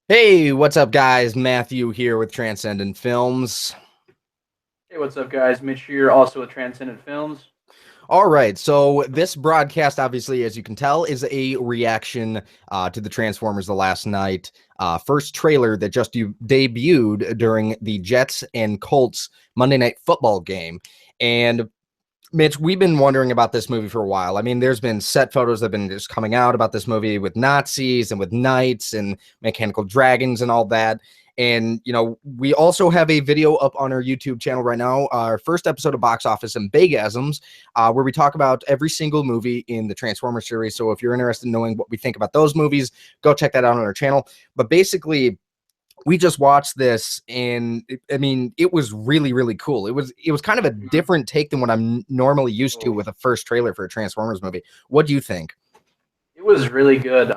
Hey, what's up, guys? Matthew here with Transcendent Films. Hey, what's up, guys? Mitch here, also with Transcendent Films. All right, so this broadcast, obviously, as you can tell, is a reaction to the Transformers: The Last Night first trailer that just debuted during the Jets and Colts Monday Night Football game. And Mitch, we've been wondering about this movie for a while. I mean, there's been set photos that have been just coming out about this movie with Nazis and with knights and mechanical dragons and all that. And, we also have a video up on our YouTube channel right now, our first episode of Box Office and Bagasms, where we talk about every single movie in the Transformers series. So if you're interested in knowing what we think about those movies, go check that out on our channel. But basically, we just watched this and I mean, it was really, really cool. It was kind of a Mhm. different take than what I'm normally used to Oh, with a first trailer for a Transformers movie. What do you think? it was really good.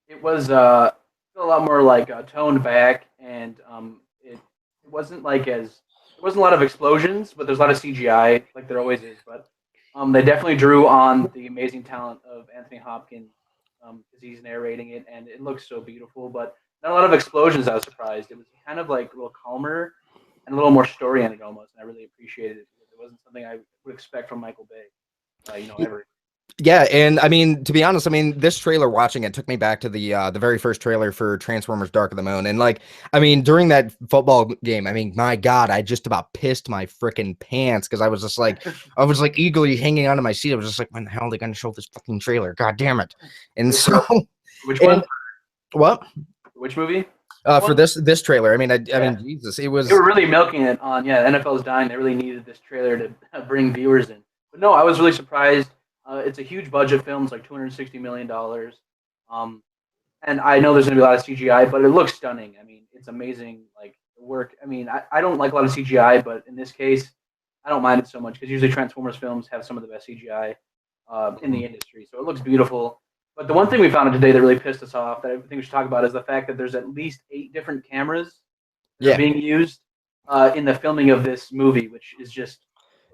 It was a lot more like toned back, and it wasn't like as there wasn't a lot of explosions, but there's a lot of CGI, like there always is. But they definitely drew on the amazing talent of Anthony Hopkins because he's narrating it, and it looks so beautiful. But not a lot of explosions. I was surprised. It was kind of like a little calmer and a little more story in it almost, and I really appreciated it because it wasn't something I would expect from Michael Bay. Ever. Yeah, and I mean, to be honest, I mean, this trailer watching it took me back to the very first trailer for Transformers Dark of the Moon. And like, I mean, during that football game, I mean, my God, I just about pissed my freaking pants because I was like eagerly hanging onto my seat. I was just like, when the hell are they gonna show this fucking trailer? God damn it. And Which so which one? and what? Which movie? This For one? this trailer, I mean, Yeah, Jesus, it they was were really milking it on. Yeah, NFL's dying. They really needed this trailer to bring viewers in. But no, I was really surprised. It's a huge budget film. It's like $260 million. Um, and I know there's going to be a lot of CGI, but it looks stunning. I mean, it's amazing. Like the work. I mean, I don't like a lot of CGI, but in this case, I don't mind it so much because usually Transformers films have some of the best CGI in the industry. So it looks beautiful. But the one thing we found out today that really pissed us off that I think we should talk about is the fact that there's at least 8 different cameras that are yeah. being used in the filming of this movie, which is just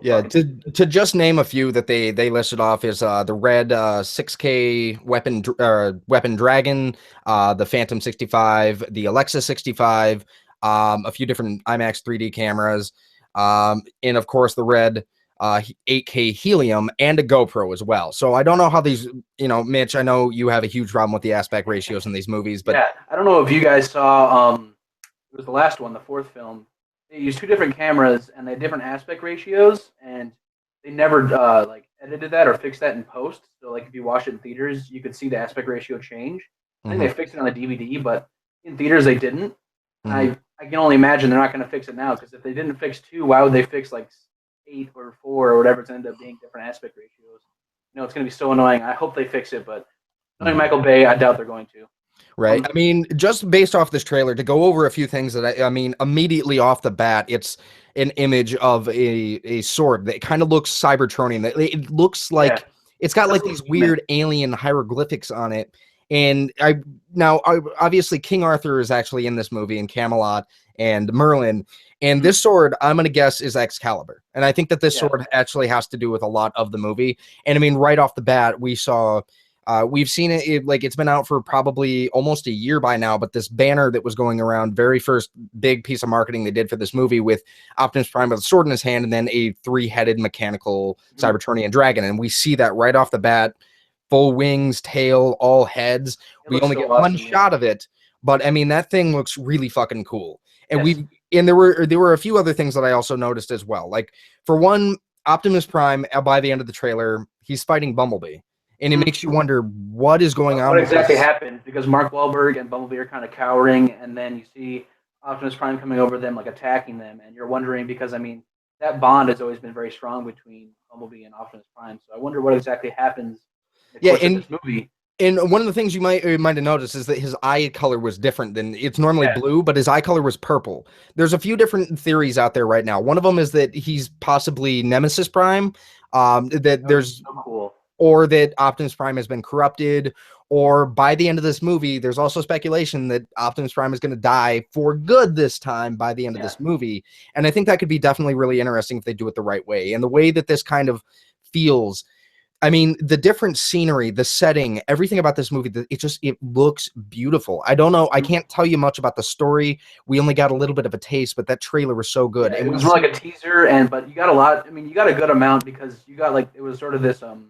Yeah, fucking to just name a few that they listed off is the red 6K weapon dragon, the Phantom 65, the Alexa 65, a few different IMAX 3D cameras, and of course the red 8K helium and a GoPro as well. So I don't know how these, Mitch, I know you have a huge problem with the aspect ratios in these movies, but yeah. I don't know if you guys saw. It was the last one, the fourth film. They used 2 different cameras and they had different aspect ratios, and they never like edited that or fixed that in post. So like if you watch it in theaters, you could see the aspect ratio change. I think mhm, they fixed it on the DVD, but in theaters they didn't. And mhm. I can only imagine they're not going to fix it now because if they didn't fix 2, why would they fix like 8 or 4 or whatever? It's going to end up being different aspect ratios. It's going to be so annoying. I hope they fix it, but knowing Mhm. Michael Bay, I doubt they're going to. Right. Um, I mean, just based off this trailer, to go over a few things that I mean, immediately off the bat, it's an image of a sword that kind of looks Cybertronian. It looks yeah, like it's got it does like look these human. weird alien hieroglyphics on it. And obviously King Arthur is actually in this movie, and Camelot and Merlin. And Mm-hmm. this sword, I'm gonna guess, is Excalibur. And I think that this Yeah, sword actually has to do with a lot of the movie. And I mean, right off the bat, we've seen like it's been out for probably almost a year by now, but this banner that was going around, very first big piece of marketing they did for this movie with Optimus Prime with a sword in his hand and then a three-headed mechanical mm-hmm. Cybertronian dragon. And we see that right off the bat, full wings, tail, all heads. It We looks only so get one awesome. Yeah. shot of it, but I mean, that thing looks really fucking cool. And Yes. there were a few other things that I also noticed as well. Like, for one, Optimus Prime, by the end of the trailer, he's fighting Bumblebee, and it Mm-hmm. makes you wonder what is going What on with exactly this. happened? Because Mark Wahlberg and Bumblebee are kind of cowering, and then you see Optimus Prime coming over them, like attacking them, and you're wondering because I mean that bond has always been very strong between Bumblebee and Optimus Prime. So I wonder what exactly happens in the Yeah, course of this movie. and one of the things you might have noticed is that his eye color was different than it's normally Yeah. blue, but his eye color was purple. There's a few different theories out there right now. One of them is that he's possibly Nemesis Prime. That That would be there's so cool. or that Optimus Prime has been corrupted, or by the end of this movie, there's also speculation that Optimus Prime is going to die for good this time by the end of Yeah. this movie. And I think that could be definitely really interesting if they do it the right way. And the way that this kind of feels I mean, the different scenery, the setting, everything about this movie, it looks beautiful. I don't know. I can't tell you much about the story. We only got a little bit of a taste, but that trailer was so good. Yeah, And it we was more see, like a teaser, but you got a lot. I mean, you got a good amount because you got like it was sort of this Mhm.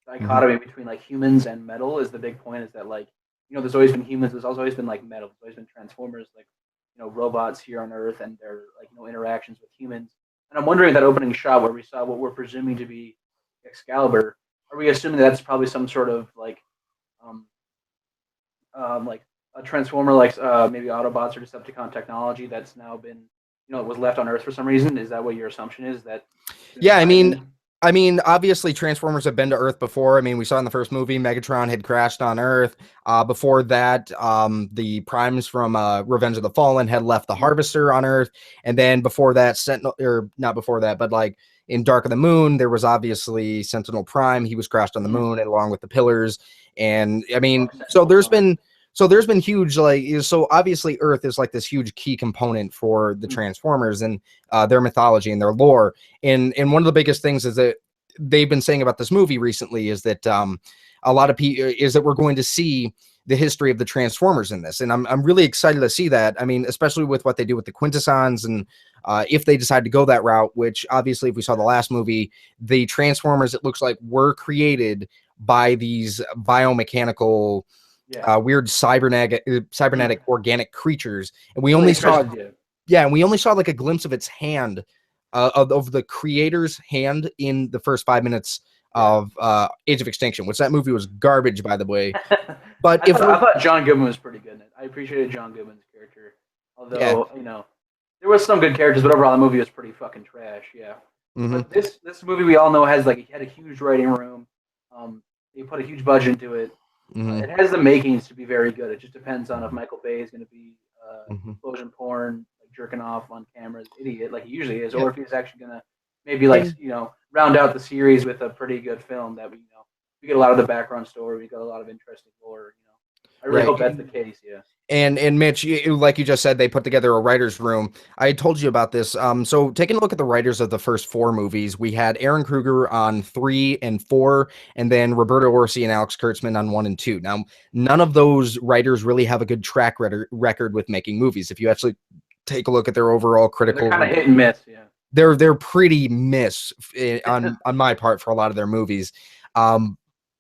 dichotomy between like humans and metal. Is the big point is that like there's always been humans. There's also always been like metal. There's always been transformers, like robots here on Earth and their like interactions with humans. And I'm wondering that opening shot where we saw what we're presuming to be Excalibur. Are we assuming that's probably some sort of um, like a transformer, like maybe Autobots or Decepticon technology that's now been, it was left on Earth for some reason? Is that what your assumption is? That it's going to be yeah, I tied mean, in? I mean, obviously, Transformers have been to Earth before. I mean, we saw in the first movie, Megatron had crashed on Earth. Before that, the Primes from Revenge of the Fallen had left the Harvester on Earth, and then before that, Sentinel, or not before that, but like in Dark of the Moon, there was obviously Sentinel Prime. He was crashed on the moon, and along with the Pillars. And I mean, so there's been huge so obviously Earth is like this huge key component for the Transformers and their mythology and their lore. And one of the biggest things is that they've been saying about this movie recently is that a lot of people is that we're going to see the history of the Transformers in this, and I'm really excited to see that. I mean, especially with what they do with the Quintessons, and if they decide to go that route, which obviously, if we saw the last movie, the Transformers, it looks like were created by these biomechanical, weird cybernetic organic creatures, and we only saw yeah, and we only saw like a glimpse of its hand, of the creator's hand in the first 5 minutes of Age of Extinction, which that movie was garbage, by the way. But I thought John Goodman was pretty good in it. I appreciated John Goodman's character, yeah, although there was some good characters, but overall the movie was pretty fucking trash. Yeah, hmm but this movie we all know has like it had a huge writing room. They put a huge budget into it. hmm It has the makings to be very good. It just depends on if Michael Bay is going to be hmm explosion porn, like jerking off on camera, idiot like he usually is, yeah, or if he's actually going to maybe like and round out the series with a pretty good film that we get a lot of the background story, we got a lot of interesting lore. I really yeah, hope that's the case. Yeah. and Mitch, like you just said, they put together a writer's room. I told you about this. So taking a look at the writers of the first four movies, we had Aaron Kruger on 3 and 4, and then Roberto Orci and Alex Kurtzman on 1 and 2. Now, none of those writers really have a good track record with making movies. If you actually take a look at their overall They're critical kind of review, hit and miss. Yeah. they're pretty miss on my part for a lot of their movies. Um,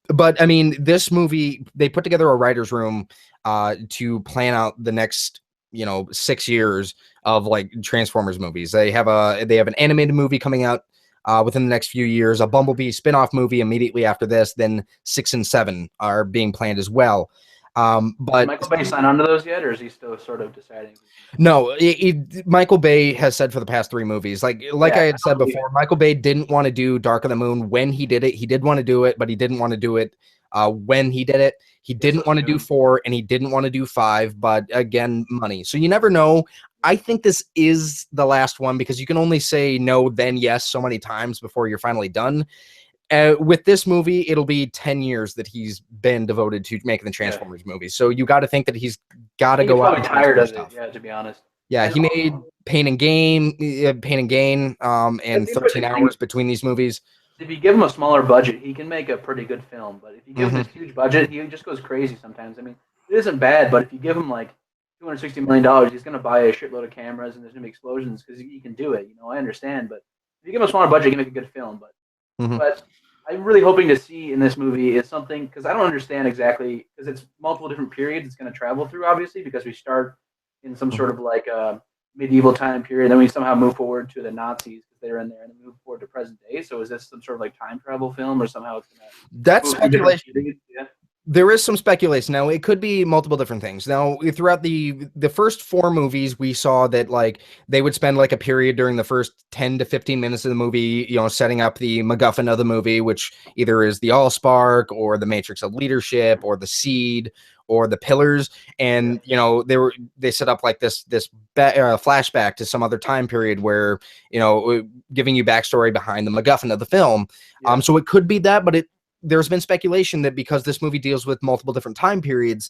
but I mean, this movie, they put together a writer's room to plan out the next 6 years of like Transformers movies. They have an animated movie coming out within the next few years, a Bumblebee spin-off movie immediately after this, then 6 and 7 are being planned as well. Did But Michael Bay sign on to those yet, or is he still sort of deciding? no, Michael Bay has said for the past 3 movies, like I Yeah, had said before, Michael Bay didn't want to do Dark of the Moon when he did it. He did want to do it, but he didn't want to do it when he did it. He it's so didn't want to do soon. 4, and he didn't want to do 5, but again, money. So you never know. I think this is the last one because you can only say no, then yes so many times before you're finally done. With this movie, it'll be 10 years that he's been devoted to making the Yeah, Transformers movies. So you got to think that he's got I to think he's go out probably and do tired some of it. stuff. Yeah, to be honest. Yeah, And he made Pain and Gain, and that's the 13 interesting thing. Hours between these movies. If you give him a smaller budget, he can make a pretty good film. But if you give him hmm this huge budget, he just goes crazy sometimes. I mean, it isn't bad, but if you give him like $260 million, he's going to buy a shitload of cameras and there's going to be explosions because he can do it. I understand, but if you give him a smaller budget, he can make a good film. hmm But I'm really hoping to see in this movie is something because I don't understand exactly because it's multiple different periods it's going to travel through, obviously, because we start in some sort of like medieval time period, then we somehow move forward to the Nazis because they're in there, and then move forward to present day. So is this some sort of like time travel film, or somehow it's going to That's move through different speculation. periods? Yeah. There is some speculation. Now, it could be multiple different things. Now, throughout the first 4 movies, we saw that like they would spend like a period during the first 10 to 15 minutes of the movie, setting up the MacGuffin of the movie, which either is the Allspark or the Matrix of Leadership or the Seed or the Pillars. Yeah. And they set up like this flashback to some other time period where giving you backstory behind the MacGuffin of the film. Yeah. So it could be that, but there's been speculation that because this movie deals with multiple different time periods,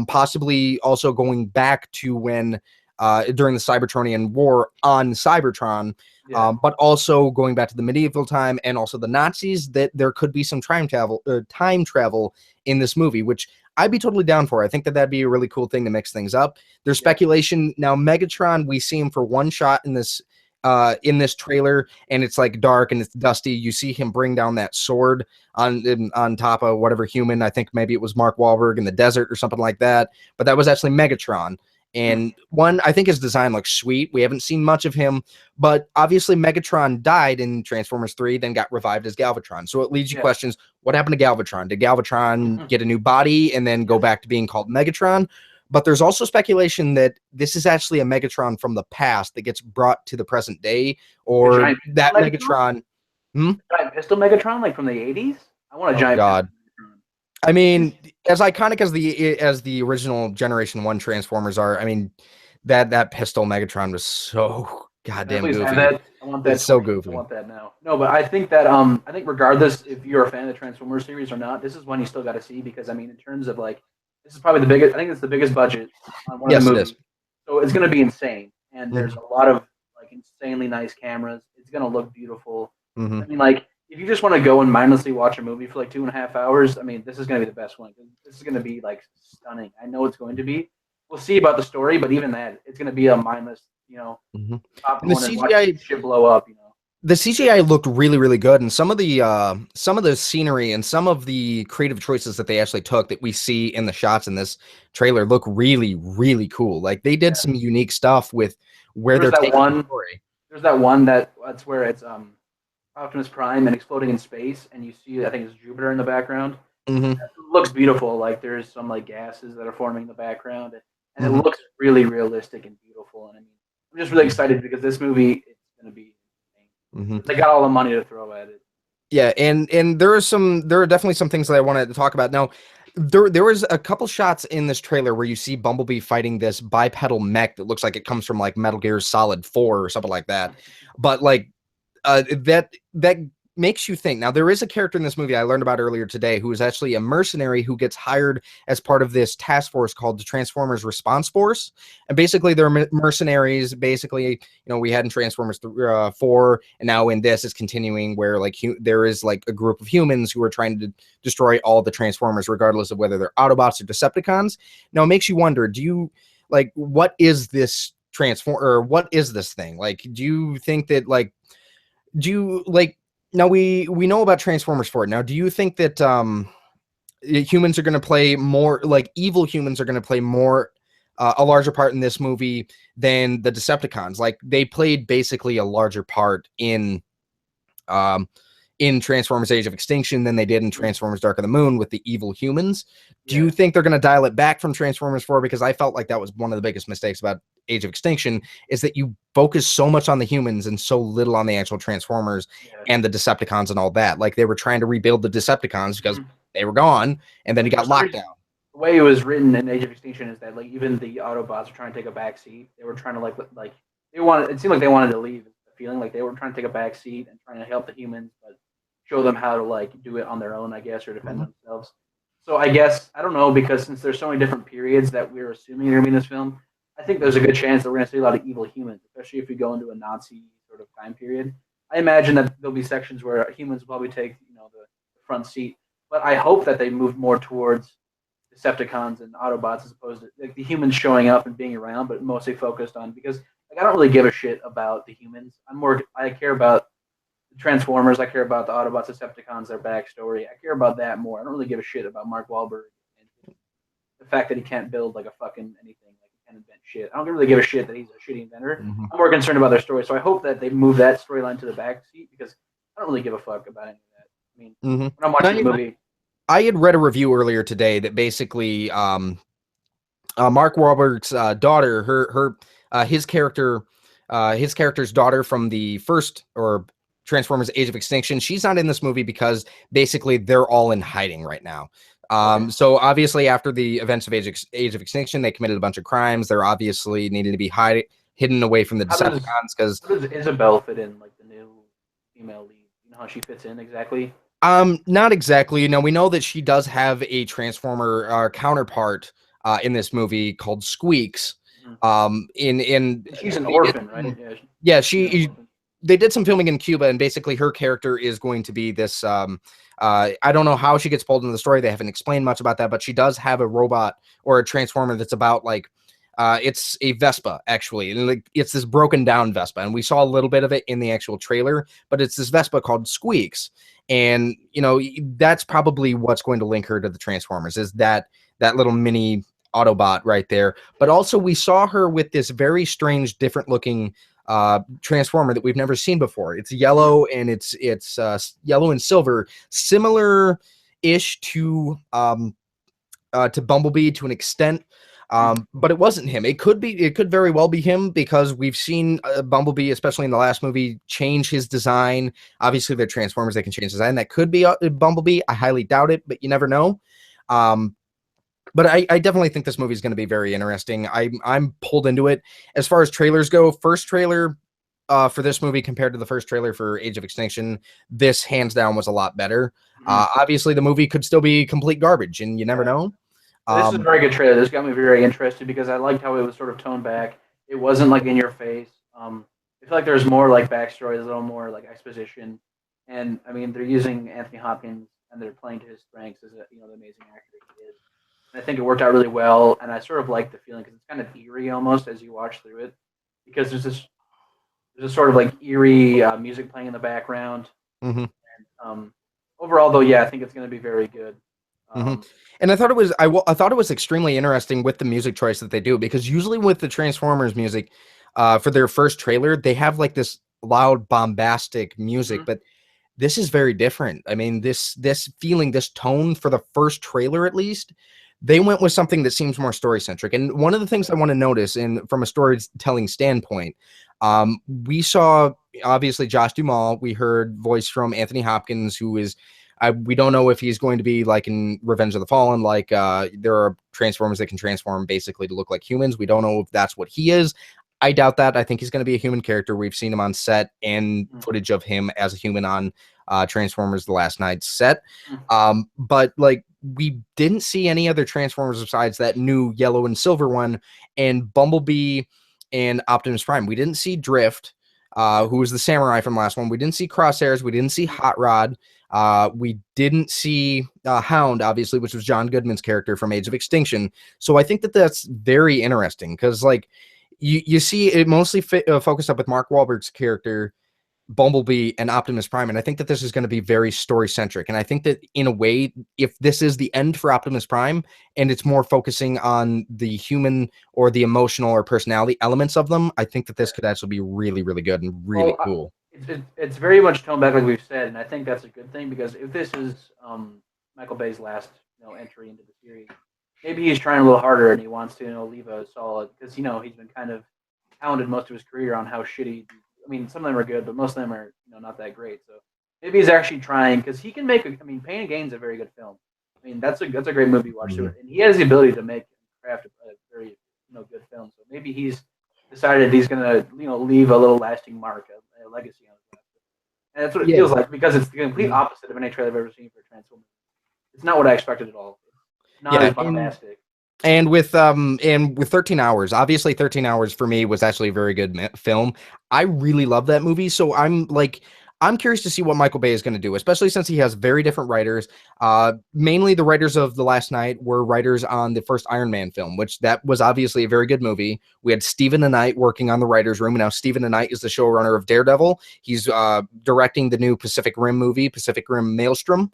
possibly also going back to when during the Cybertronian War on Cybertron. Yeah. But also going back to the medieval time and also the Nazis, that there could be some time travel in this movie, which I'd be totally down for. I think that that'd be a really cool thing to mix things up. There's speculation now. Megatron, we see him for one shot in this trailer, and it's like dark and it's dusty. You see him bring down that sword on top of whatever human. I think maybe it was Mark Wahlberg in the desert or something like that. But that was actually Megatron. And one, I think his design looks sweet. We haven't seen much of him, but obviously Megatron died in Transformers 3, then got revived as Galvatron. So it leads you questions, what happened to Galvatron? Did Galvatron get a new body and then go back to being called Megatron? But there's also speculation that this is actually a Megatron from the past that gets brought to the present day, or that Megatron. Giant pistol Megatron, like from the 80s? I want a giant God. I mean, as iconic as the original Generation 1 Transformers are, I mean, that pistol Megatron was so goddamn goofy. I want that. It's so goofy. I want that now. No, but I think that I think regardless if you're a fan of the Transformers series or not, this is one you still got to see, because I mean, in terms of like, this is probably the biggest. I think it's the biggest budget on one of the movies. So it's going to be insane, and there's a lot of like insanely nice cameras. It's going to look beautiful. I mean, like, if you just want to go and mindlessly watch a movie for like 2.5 hours, I mean, this is going to be the best one. This is going to be like stunning. I know it's going to be. We'll see about the story, but even that, it's going to be a mindless, you know, and the CGI shit blow up, you know. The CGI looked really, really good, and some of the scenery and some of the creative choices that they actually took that we see in the shots in this trailer look really, really cool. Like, they did some unique stuff with where they're taking the story. There's that one that's where it's Optimus Prime and exploding in space, and you see, I think it's Jupiter in the background. It looks beautiful. Like, there's some like gases that are forming in the background, and it looks really realistic and beautiful. And I mean, I'm just really excited because this movie is going to be insane. They got all the money to throw at it. Yeah, and there are definitely some things that I wanted to talk about. Now, there was a couple shots in this trailer where you see Bumblebee fighting this bipedal mech that looks like it comes from like Metal Gear Solid 4 or something like that. But like, that makes you think. Now, there is a character in this movie I learned about earlier today who is actually a mercenary who gets hired as part of this task force called the Transformers Response Force. And basically, they're mercenaries. Basically, you know, we had in Transformers 4, and now in this is continuing where like there is like a group of humans who are trying to destroy all the Transformers, regardless of whether they're Autobots or Decepticons. Now, it makes you wonder, do you like, what is this what is this thing? Like, do you think that like, now we know about Transformers 4. Now, do you think that humans are going to play more, like evil humans are going to play more, a larger part in this movie than the Decepticons? Like, they played basically a larger part in Transformers Age of Extinction than they did in Transformers Dark of the Moon with the evil humans. Do you think they're going to dial it back from Transformers 4? Because I felt like that was one of the biggest mistakes about Age of Extinction, is that you focus so much on the humans and so little on the actual Transformers and the Decepticons and all that. Like, they were trying to rebuild the Decepticons because they were gone, and then he got locked down. The way it was written in Age of Extinction is that like even the Autobots were trying to take a back seat. They were trying to like they wanted. It seemed like they wanted to leave. The feeling like they were trying to take a back seat and trying to help the humans, but show them how to like do it on their own, I guess, or defend themselves. So I guess, I don't know, because since there's so many different periods that we're assuming are going to be in this film, I think there's a good chance that we're going to see a lot of evil humans, especially if we go into a Nazi sort of time period. I imagine that there'll be sections where humans will probably take, you know, the front seat, but I hope that they move more towards Decepticons and Autobots as opposed to like the humans showing up and being around, but mostly focused on, because like I don't really give a shit about the humans. I care about Transformers, I care about the Autobots, Decepticons, their backstory. I care about that more. I don't really give a shit about Mark Wahlberg and the fact that he can't build like a fucking anything, like he can't invent shit. I don't really give a shit that he's a shitty inventor. I'm more concerned about their story. So I hope that they move that storyline to the back seat, because I don't really give a fuck about any of that. I mean, when I'm watching the movie, I had read a review earlier today that basically Mark Wahlberg's daughter, his character's daughter from the first or Transformers Age of Extinction, she's not in this movie because basically they're all in hiding right now. So obviously after the events of Age of Extinction, they committed a bunch of crimes. They're obviously needing to be hidden away from the Decepticons. Because how does Isabel fit in, like the new female lead? You know how she fits in exactly? Not exactly. Now, we know that she does have a Transformer counterpart in this movie called Squeaks. In And she's an they did orphan, right? some- Yeah, yeah, she's an orphan. they did some filming in Cuba, and basically her character is going to be this. I don't know how she gets pulled into the story. They haven't explained much about that, but she does have a robot or a transformer that's about like. It's a Vespa, actually, and like it's this broken down Vespa, and we saw a little bit of it in the actual trailer. But it's this Vespa called Squeaks, and that's probably what's going to link her to the Transformers. Is that little mini Autobot right there? But also we saw her with this very strange, different looking transformer that we've never seen before. It's yellow and it's yellow and silver, similar ish to Bumblebee to an extent. But it wasn't him. It could very well be him, because we've seen Bumblebee, especially in the last movie, change his design. Obviously they're Transformers, they can change design. That could be Bumblebee. I highly doubt it, but you never know. But I definitely think this movie is going to be very interesting. I'm pulled into it. As far as trailers go, first trailer for this movie compared to the first trailer for Age of Extinction, this hands down was a lot better. Obviously, the movie could still be complete garbage, and you never know. This is a very good trailer. This got me very interested because I liked how it was sort of toned back. It wasn't like in your face. I feel like there's more like backstory, there's a little more like exposition, and I mean they're using Anthony Hopkins and they're playing to his strengths as the amazing actor he is. And I think it worked out really well, and I sort of like the feeling because it's kind of eerie almost as you watch through it, because there's this sort of like eerie music playing in the background. Mm-hmm. Um, Overall, though, yeah, I think it's going to be very good. Mm-hmm. And I thought I thought it was extremely interesting with the music choice that they do, because usually with the Transformers music, for their first trailer, they have like this loud, bombastic music, Mhm. but this is very different. I mean, this feeling, this tone for the first trailer, at least, they went with something that seems more story centric. And one of the things I want to notice, in from a storytelling standpoint, we saw obviously Josh Duhamel. We heard voice from Anthony Hopkins, who is. We don't know if he's going to be like in Revenge of the Fallen, like there are Transformers that can transform basically to look like humans. We don't know if that's what he is. I doubt that. I think he's going to be a human character. We've seen him on set and footage of him as a human on Transformers The Last Night set. But like we didn't see any other Transformers besides that new yellow and silver one, and Bumblebee and Optimus Prime. We didn't see Drift, who was the samurai from last one. We didn't see Crosshairs. We didn't see Hot Rod. We didn't see Hound, obviously, which was John Goodman's character from Age of Extinction. So I think that that's very interesting, because like you see it mostly focused up with Mark Wahlberg's character, Bumblebee, and Optimus Prime. And I think that this is going to be very story centric. And I think that in a way, if this is the end for Optimus Prime and it's more focusing on the human or the emotional or personality elements of them, I think that this could actually be really, really good and really cool. It's very much toned back, like we've said, and I think that's a good thing, because if this is Michael Bay's last entry into the series, maybe he's trying a little harder and he wants to leave a solid, because he's been kind of hounded most of his career on how shitty. I mean, some of them are good, but most of them are not that great. So maybe he's actually trying, because he can make. Pain and Gain's a very good film. I mean, that's a great movie to watch through it, and he has the ability to make and craft a very good film. So maybe he's decided he's gonna leave a little lasting mark, a legacy on his life. And that's what it feels like, because it's the complete opposite of any trailer I've ever seen for Transformers. It's not what I expected at all. It's not as bombastic. And with 13 hours, obviously 13 hours for me was actually a very good film. I really love that movie. So I'm curious to see what Michael Bay is going to do, especially since he has very different writers. Mainly the writers of The Last Night were writers on the first Iron Man film, which that was obviously a very good movie. We had Stephen Knight working on the writer's room. Now Stephen Knight is the showrunner of Daredevil. He's directing the new Pacific Rim movie, Pacific Rim Maelstrom.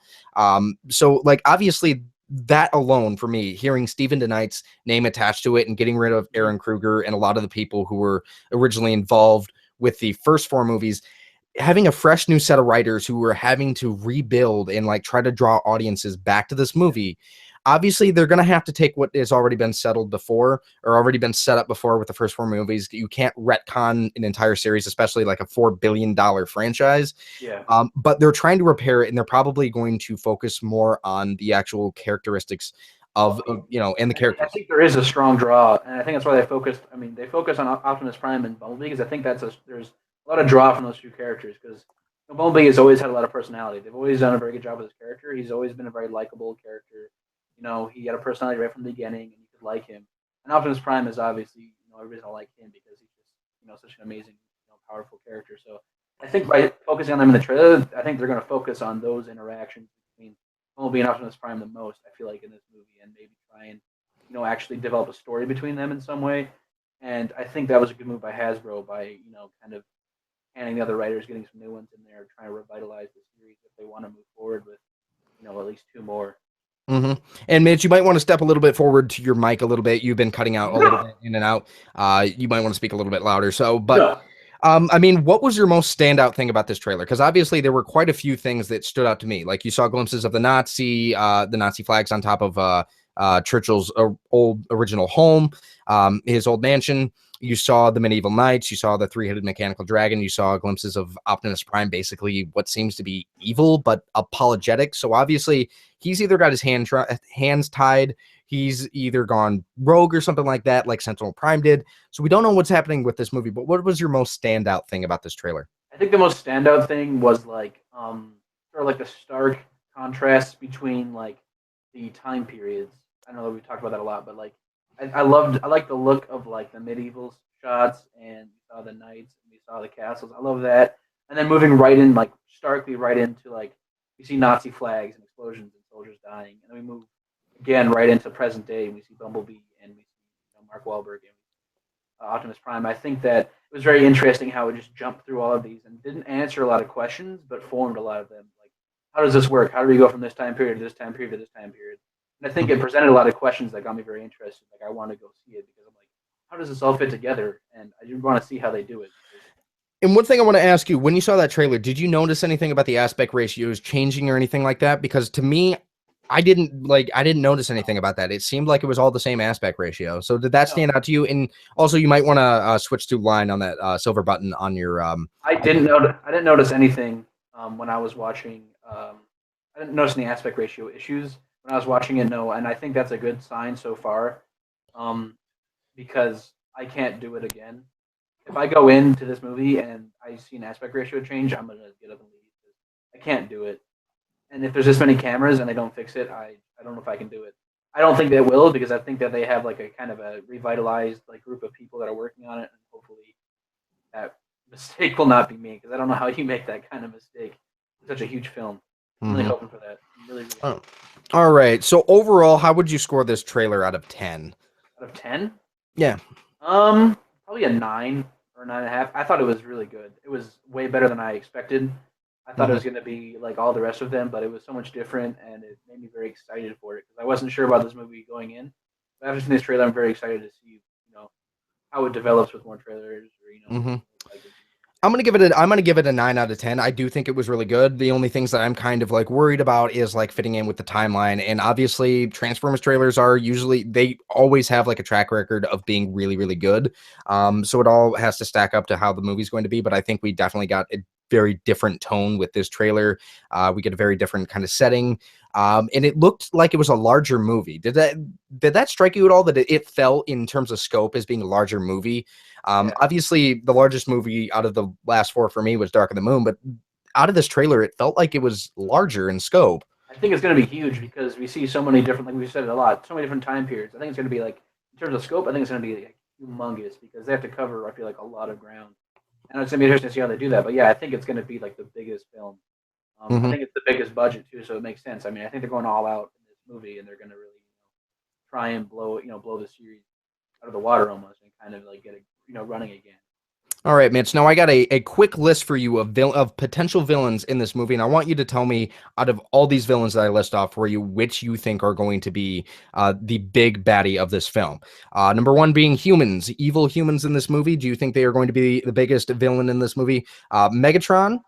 So like obviously that alone for me, hearing Stephen Knight's name attached to it and getting rid of Aaron Kruger and a lot of the people who were originally involved with the first four movies, having a fresh new set of writers who were having to rebuild and like try to draw audiences back to this movie. Obviously, they're going to have to take what has already been settled before or already been set up before with the first four movies. You can't retcon an entire series, especially like a $4 billion franchise. Yeah. But they're trying to repair it, and they're probably going to focus more on the actual characteristics of and the characters. I think there is a strong draw, and I think that's why they focused. I mean, they focus on Optimus Prime and Bumblebee, because I think there's a lot of draw from those two characters, because Bumblebee has always had a lot of personality. They've always done a very good job with his character. He's always been a very likable character. He had a personality right from the beginning, and you could like him. And Optimus Prime is obviously everybody's gonna like him because he's just such an amazing, powerful character. So I think by focusing on them in the trailer, I think they're gonna focus on those interactions between Bumblebee and Optimus Prime the most. I feel like in this movie, and maybe try and actually develop a story between them in some way. And I think that was a good move by Hasbro by kind of handing the other writers, getting some new ones in there, trying to revitalize the series if they want to move forward with at least two more. And Mitch, you might want to step a little bit forward to your mic a little bit. You've been cutting out a little bit in and out. You might want to speak a little bit louder. So, but I mean, what was your most standout thing about this trailer? Because obviously there were quite a few things that stood out to me. Like you saw glimpses of the Nazi flags on top of Churchill's old original home, his old mansion. You saw the medieval knights. You saw the three-headed mechanical dragon. You saw glimpses of Optimus Prime, basically what seems to be evil but apologetic. So obviously he's either got his hands tied, he's either gone rogue or something like that, like Sentinel Prime did. So we don't know what's happening with this movie. But what was your most standout thing about this trailer? I think the most standout thing was like sort of like the stark contrast between like the time periods. I know that we talked about that a lot, but like I like the look of like the medieval shots, and we saw the knights and we saw the castles. I love that. And then moving right in, like starkly right into like we see Nazi flags and explosions and soldiers dying, and then we move again right into present day. And we see Bumblebee and we see Mark Wahlberg and Optimus Prime. I think that it was very interesting how it just jumped through all of these and didn't answer a lot of questions, but formed a lot of them. Like, how does this work? How do we go from this time period to this time period to this time period? And I think it presented a lot of questions that got me very interested. Like, I want to go see it because I'm like, how does this all fit together? And I just want to see how they do it. And one thing I want to ask you, when you saw that trailer, did you notice anything about the aspect ratios changing or anything like that? Because to me, I didn't notice anything about that. It seemed like it was all the same aspect ratio. So did that stand out to you? And also, you might want to switch to line on that silver button on your. I didn't notice anything when I was watching. I didn't notice any aspect ratio issues when I was watching it. No, and I think that's a good sign so far, um, because I can't do it again. If I go into this movie and I see an aspect ratio change, I'm gonna get up and leave. I can't do it. And if there's this many cameras and they don't fix it, I don't know if I can do it. I don't think they will, because I think that they have like a kind of a revitalized like group of people that are working on it, and hopefully that mistake will not be me, because I don't know how you make that kind of mistake. It's such a huge film. I'm really hoping for that. I'm really Oh. All right. So overall, how would you score this trailer out of 10? Out of 10, Yeah. probably a 9 or 9.5. I thought it was really good. It was way better than I expected. I thought it was going to be like all the rest of them, but it was so much different, and it made me very excited for it because I wasn't sure about this movie going in. But after seeing this trailer, I'm very excited to see how it develops with more trailers, or like I'm gonna give it a 9 out of 10. I do think it was really good. The only things that I'm kind of like worried about is like fitting in with the timeline. And obviously, Transformers trailers they always have like a track record of being really, really good. So it all has to stack up to how the movie's going to be. But I think we definitely got a very different tone with this trailer. We get a very different kind of setting. And it looked like it was a larger movie. Did that strike you at all, that it fell in terms of scope as being a larger movie? Obviously, the largest movie out of the last four for me was Dark of the Moon, but out of this trailer, it felt like it was larger in scope. I think it's going to be huge because we see so many different, like we said it a lot, so many different time periods. I think it's going to be like, in terms of scope, I think it's going to be like humongous because they have to cover, I feel like, a lot of ground. And it's going to be interesting to see how they do that. But yeah, I think it's going to be like the biggest film. I think it's the biggest budget too, so it makes sense. I mean, I think they're going all out in this movie, and they're going to really try and blow the series out of the water almost, and kind of like get it running again. All right, Mitch. Now I got a quick list for you of potential villains in this movie, and I want you to tell me, out of all these villains that I list off for you, which you think are going to be the big baddie of this film. Number one being humans, evil humans in this movie. Do you think they are going to be the biggest villain in this movie? Megatron,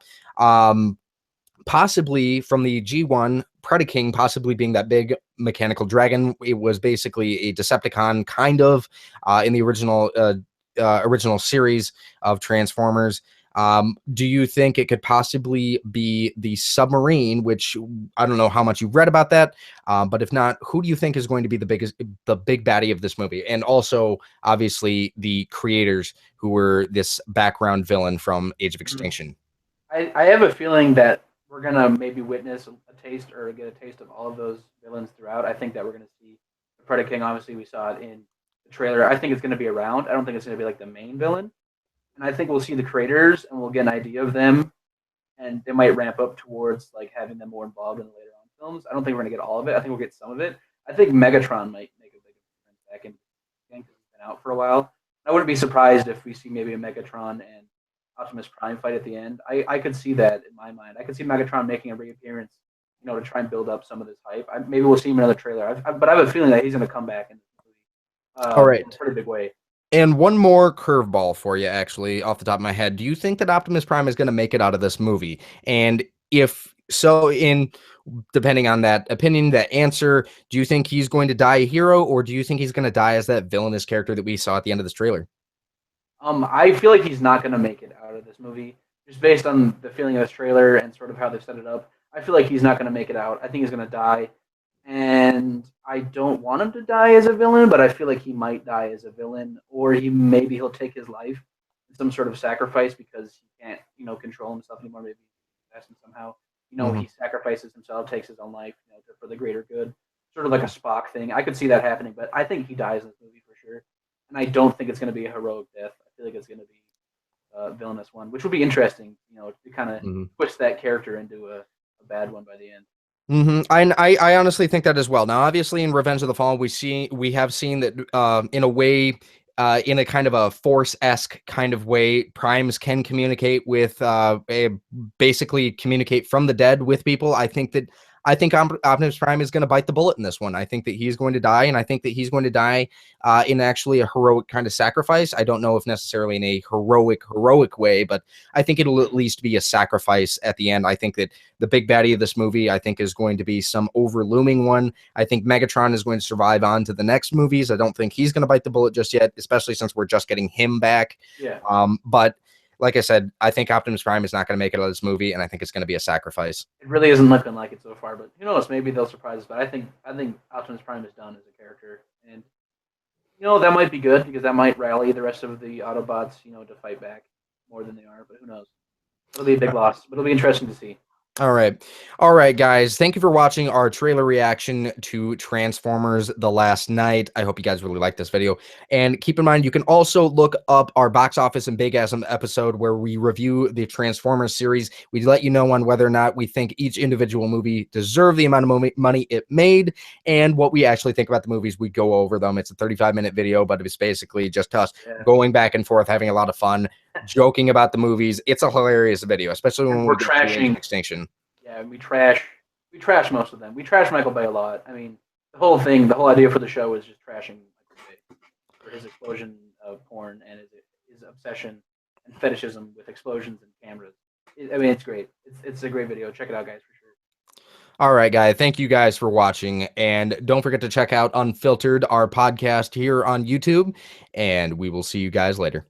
possibly from the G1, Predaking possibly being that big mechanical dragon. It was basically a Decepticon, kind of, in the original series of Transformers. Do you think it could possibly be the submarine, which I don't know how much you've read about that, but if not, who do you think is going to be the big baddie of this movie? And also, obviously, the creators who were this background villain from Age of Extinction. I have a feeling that we're gonna maybe witness a taste or get a taste of all of those villains throughout. I think that we're gonna see the Predator King. Obviously, we saw it in the trailer. I think it's going to be around. I don't think it's going to be like the main villain. And I think we'll see the creators and we'll get an idea of them, and they might ramp up towards like having them more involved in the later on films. I don't think we're going to get all of it. I think we'll get some of it. I think Megatron might make a big difference back in because he's been out for a while. I wouldn't be surprised if we see maybe a Megatron and Optimus Prime fight at the end. I could see that in my mind. I could see Megatron making a reappearance, to try and build up some of this hype. Maybe we'll see him in another trailer. But I have a feeling that he's going to come back in this movie All right. in a pretty big way. And one more curveball for you, actually, off the top of my head. Do you think that Optimus Prime is going to make it out of this movie? And if so, depending on that opinion, that answer, do you think he's going to die a hero, or do you think he's going to die as that villainous character that we saw at the end of this trailer? I feel like he's not going to make it out of this movie, just based on the feeling of this trailer and sort of how they've set it up. I feel like he's not going to make it out. I think he's going to die, and I don't want him to die as a villain, but I feel like he might die as a villain, or maybe he'll take his life in some sort of sacrifice because he can't, control himself anymore. Maybe somehow, he sacrifices himself, takes his own life, for the greater good, sort of like a Spock thing. I could see that happening, but I think he dies in this movie for sure, and I don't think it's going to be a heroic death. I feel like it's going to be a villainous one, which would be interesting, to kind of twist that character into a bad one by the end. I honestly think that as well. Now, obviously, in Revenge of the Fallen, we have seen that in a way, in a kind of a Force-esque kind of way, Primes can communicate with basically communicate from the dead with people. I think Optimus Prime is going to bite the bullet in this one. I think that he's going to die, and I think that he's going to die in actually a heroic kind of sacrifice. I don't know if necessarily in a heroic way, but I think it'll at least be a sacrifice at the end. I think that the big baddie of this movie, I think, is going to be some overlooming one. I think Megatron is going to survive on to the next movies. I don't think he's going to bite the bullet just yet, especially since we're just getting him back. Yeah. But like I said, I think Optimus Prime is not going to make it out of this movie, and I think it's going to be a sacrifice. It really isn't looking like it so far, but who knows? Maybe they'll surprise us. But I think Optimus Prime is done as a character, and that might be good because that might rally the rest of the Autobots, to fight back more than they are. But who knows? It'll be a big loss, but it'll be interesting to see. All right, guys. Thank you for watching our trailer reaction to Transformers: The Last Night. I hope you guys really liked this video. And keep in mind, you can also look up our box office and big asm episode where we review the Transformers series. We let you know on whether or not we think each individual movie deserved the amount of money it made and what we actually think about the movies. We go over them. It's a 35-minute video, but it's basically just us going back and forth, having a lot of fun, joking about the movies. It's a hilarious video, especially when we're trashing Extinction. Yeah, we trash most of them. We trash Michael Bay a lot. I mean, the whole idea for the show is just trashing Michael Bay for his explosion of porn and his obsession and fetishism with explosions and cameras. It's great. It's a great video. Check it out, guys, for sure. All right, guys. Thank you guys for watching. And don't forget to check out Unfiltered, our podcast here on YouTube. And we will see you guys later.